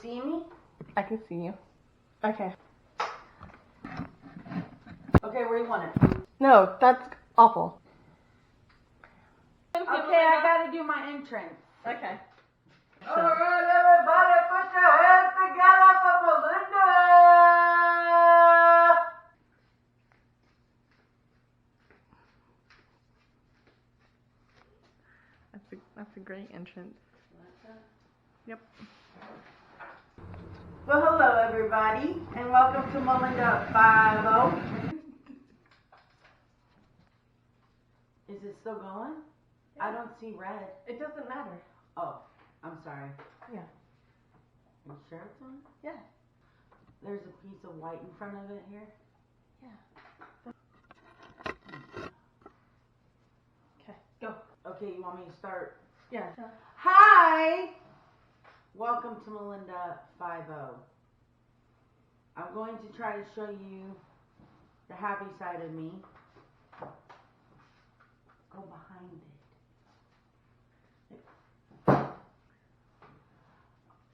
see me? I can see you. Okay. Okay, where you want it? No, that's awful. Okay, I gotta do my entrance. Okay. Alright, everybody, put your hands together for Melinda! That's a great entrance. Yep. Well, hello, everybody, and welcome to Melinda 5-0. Is it still going? Yeah. I don't see red. It doesn't matter. Oh, I'm sorry. Yeah. Are you sure it's on? Yeah. There's a piece of white in front of it here? Yeah. Okay, go. Okay, you want me to start? Yeah. Hi! Welcome to Melinda 5-0. I'm going to try to show you the happy side of me. Go behind it.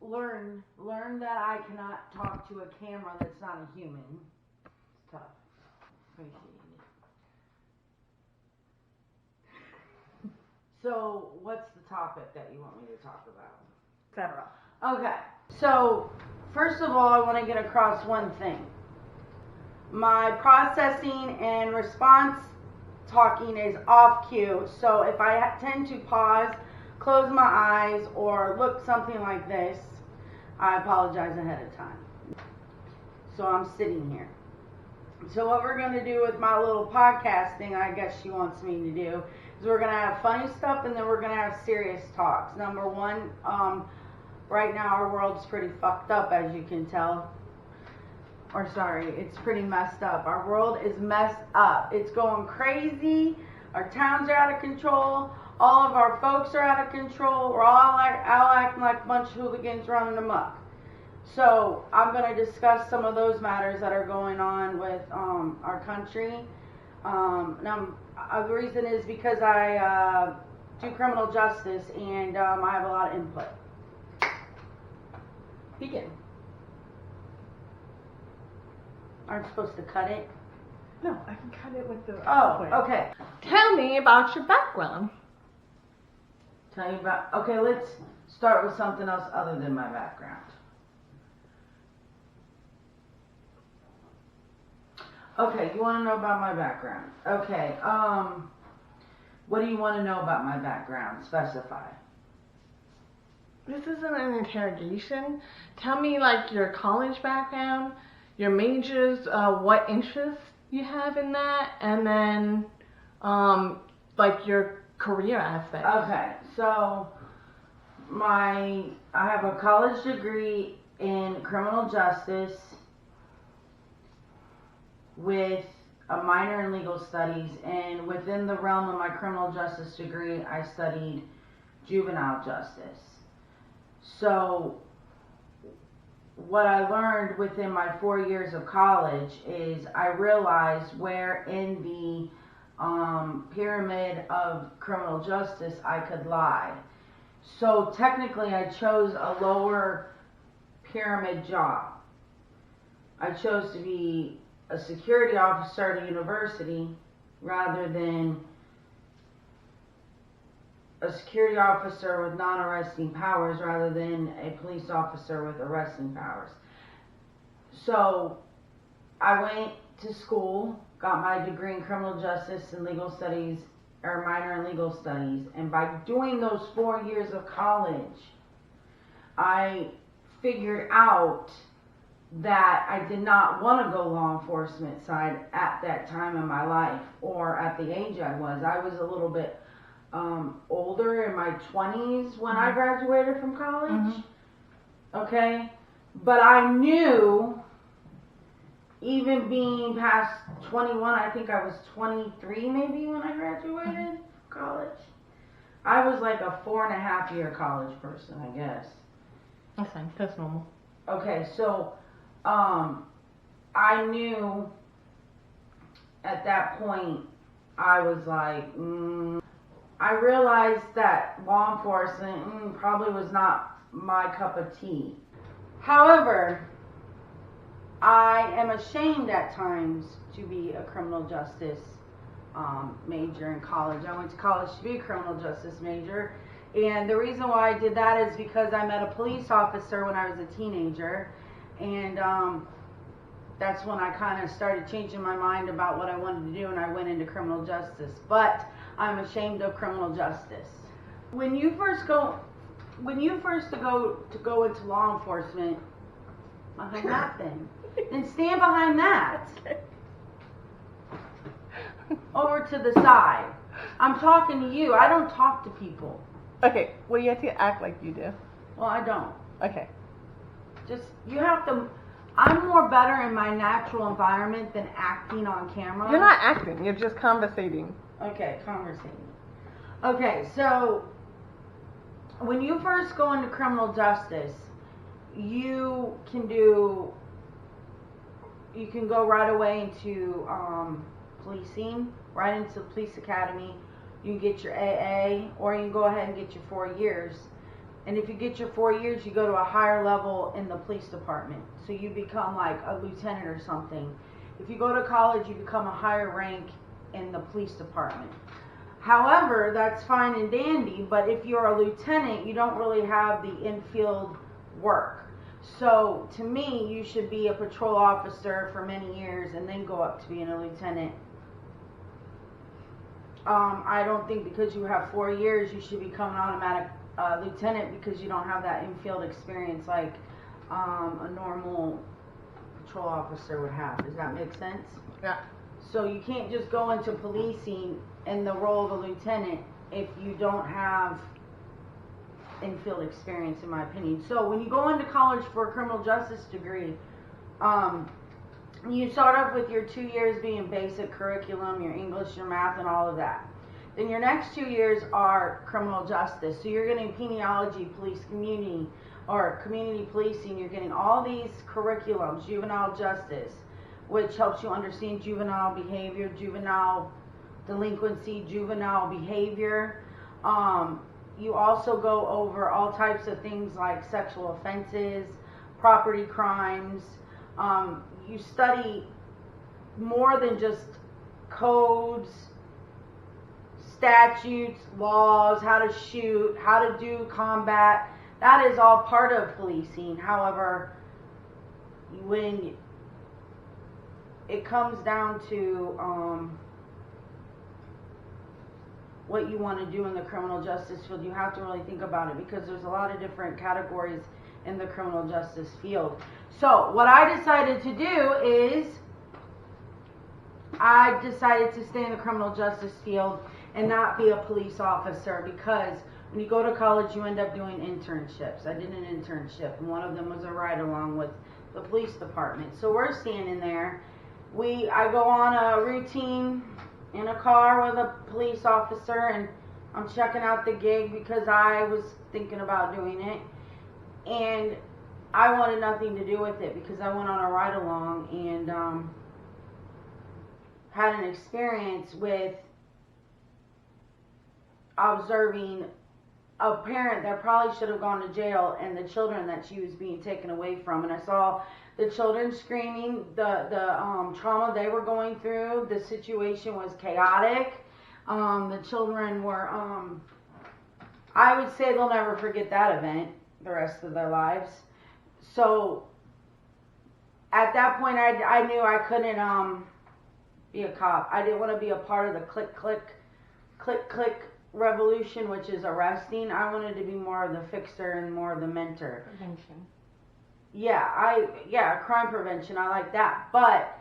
Learn that I cannot talk to a camera that's not a human. It's tough. Appreciate it. So, what's the topic that you want me to talk about? Etc. Okay, so first of all, I want to get across one thing. My processing and response talking is off cue, so if I tend to pause, close my eyes, or look something like this, I apologize ahead of time. So I'm sitting here. So what we're going to do with my little podcasting, I guess she wants me to do, is we're going to have funny stuff and then we're going to have serious talks. Number one, right now our world's pretty fucked up, as you can tell. Or sorry, it's pretty messed up. Our world is messed up. It's going crazy. Our towns are out of control. All of our folks are out of control. We're all acting like a bunch of hooligans running amok. So I'm going to discuss some of those matters that are going on with our country. Now, the reason is because I do criminal justice and I have a lot of input. Begin. Aren't supposed to cut it? No, I can cut it with the... Oh, okay. Tell me about your background. Tell you about... Okay, let's start with something else other than my background. Okay, you want to know about my background? Okay, what do you want to know about my background? Specify. This isn't an interrogation. Tell me, like, your college background, your majors, what interests you have in that, and then, like, your career aspect. Okay, so I have a college degree in criminal justice with a minor in legal studies, and within the realm of my criminal justice degree, I studied juvenile justice. So what I learned within my 4 years of college is I realized where in the pyramid of criminal justice I could lie. So technically I chose a lower pyramid job. I chose to be a security officer at a university rather than a security officer with non-arresting powers rather than a police officer with arresting powers. So I went to school, got my degree in criminal justice and legal studies, or minor in legal studies, and by doing those 4 years of college, I figured out that I did not want to go law enforcement side at that time in my life or at the age I was. I was a little bit older, in my 20s when I graduated from college. Okay, but I knew, even being past 21, I think I was 23 maybe when I graduated college. I was like a 4.5 year college person, I guess. That's fine, that's normal. Okay, so I knew at that point, I was like, I realized that law enforcement probably was not my cup of tea. However, I am ashamed at times to be a criminal justice major in college. I went to college to be a criminal justice major, and the reason why I did that is because I met a police officer when I was a teenager, and that's when I kind of started changing my mind about what I wanted to do, and I went into criminal justice. But I'm ashamed of criminal justice. When you first go into law enforcement, behind that thing, then stand behind that. Over to the side. I'm talking to you. I don't talk to people. Okay, well, you have to act like you do. Well, I don't. Okay. Just, you have to, I'm more better in my natural environment than acting on camera. You're not acting, you're just conversating. Okay, conversating. Okay, so when you first go into criminal justice, you can go right away into policing, right into the police academy. You can get your AA, or you can go ahead and get your 4 years. And if you get your 4 years, you go to a higher level in the police department. So you become like a lieutenant or something. If you go to college, you become a higher rank in the police department. However, that's fine and dandy, but if you're a lieutenant, you don't really have the infield work. So to me, you should be a patrol officer for many years and then go up to being a lieutenant. I don't think because you have 4 years, you should become an automatic lieutenant because you don't have that infield experience like a normal patrol officer would have. Does that make sense? Yeah. So you can't just go into policing in the role of a lieutenant if you don't have infield experience, in my opinion. So when you go into college for a criminal justice degree, you start off with your 2 years being basic curriculum, your English, your math, and all of that. Then your next 2 years are criminal justice. So you're getting peniology, police community, or community policing. You're getting all these curriculums, juvenile justice, which helps you understand juvenile behavior, juvenile delinquency, juvenile behavior. You also go over all types of things like sexual offenses, property crimes. You study more than just codes, statutes, laws, how to shoot, how to do combat. That is all part of policing. However, when it comes down to what you want to do in the criminal justice field, you have to really think about it because there's a lot of different categories in the criminal justice field. So what I decided to do is I decided to stay in the criminal justice field and not be a police officer because when you go to college you end up doing internships. I did an internship and one of them was a ride along with the police department. So we're standing there. I go on a routine in a car with a police officer and I'm checking out the gig because I was thinking about doing it. And I wanted nothing to do with it because I went on a ride along and had an experience with observing a parent that probably should have gone to jail and the children that she was being taken away from. And I saw the children screaming, the trauma they were going through. The situation was chaotic. The children were, I would say they'll never forget that event the rest of their lives. So at that point I knew I couldn't be a cop. I didn't want to be a part of the click revolution, which is arresting. I wanted to be more of the fixer and more of the mentor. Prevention. Crime prevention. I like that. But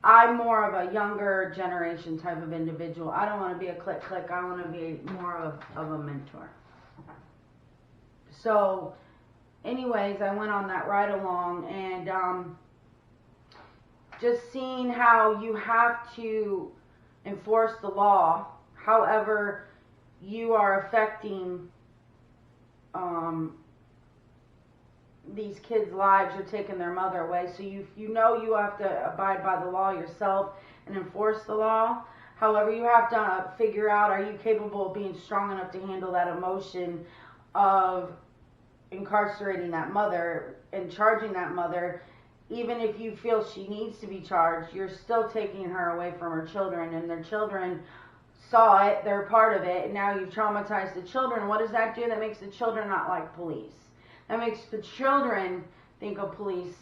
I'm more of a younger generation type of individual. I don't want to be a click. I want to be more of a mentor. So anyways, I went on that ride along and just seeing how you have to enforce the law. However, you are affecting these kids' lives. You're taking their mother away. So you have to abide by the law yourself and enforce the law. However, you have to figure out, are you capable of being strong enough to handle that emotion of incarcerating that mother and charging that mother. Even if you feel she needs to be charged, you're still taking her away from her children, and their children saw it, they're part of it, and now you've traumatized the children. What does that do? That makes the children not like police. That makes the children think of police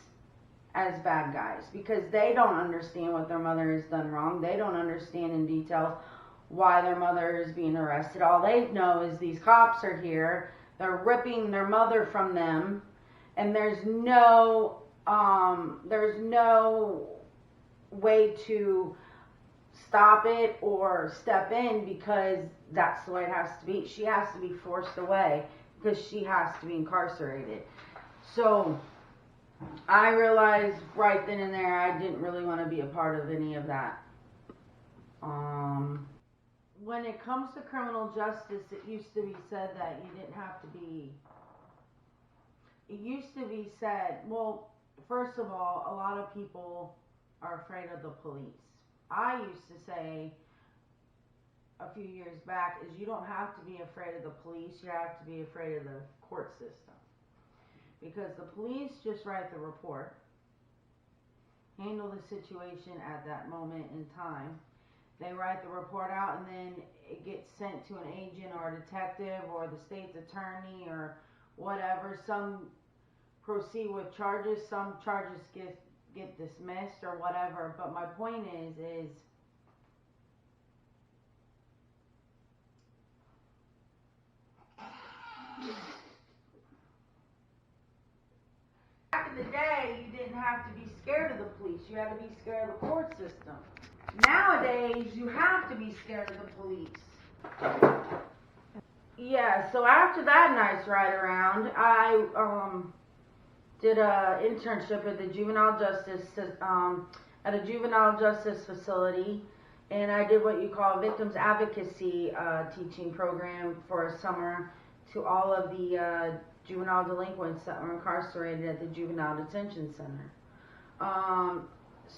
as bad guys, because they don't understand what their mother has done wrong. They don't understand in detail why their mother is being arrested. All they know is these cops are here, they're ripping their mother from them, and there's no way to stop it or step in, because that's the way it has to be. She has to be forced away because she has to be incarcerated. So I realized right then and there I didn't really want to be a part of any of that. When it comes to criminal justice, it used to be said that you didn't have to be. It used to be said, well, first of all, a lot of people are afraid of the police. I used to say a few years back is you don't have to be afraid of the police, you have to be afraid of the court system. Because the police just write the report, handle the situation at that moment in time. They write the report out, and then it gets sent to an agent or a detective or the state's attorney or whatever. Some proceed with charges, some charges get dismissed or whatever. But my point is back in the day, you didn't have to be scared of the police. You had to be scared of the court system. Nowadays, you have to be scared of the police. Yeah, so after that nice ride around, I did a internship at the juvenile justice at a juvenile justice facility, and I did what you call a victims advocacy teaching program for a summer to all of the juvenile delinquents that were incarcerated at the juvenile detention center.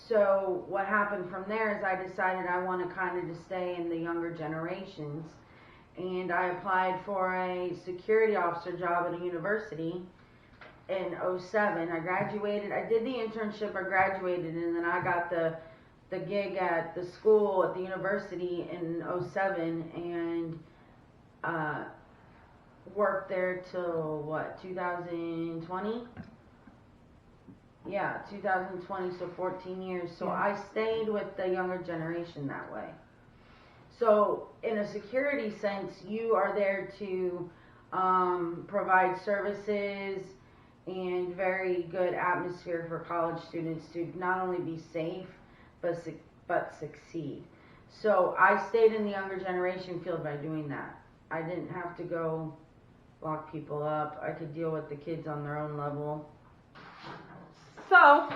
So what happened from there is I decided I wanted kind of to stay in the younger generations, and I applied for a security officer job at a university in 07. I graduated, I did the internship, I graduated, and then I got the gig at the school at the university in 07, and worked there till what, 2020? Yeah, 2020, so 14 years. So I stayed with the younger generation that way. So in a security sense, you are there to provide services and very good atmosphere for college students to not only be safe, but succeed. So I stayed in the younger generation field by doing that. I didn't have to go lock people up. I could deal with the kids on their own level. So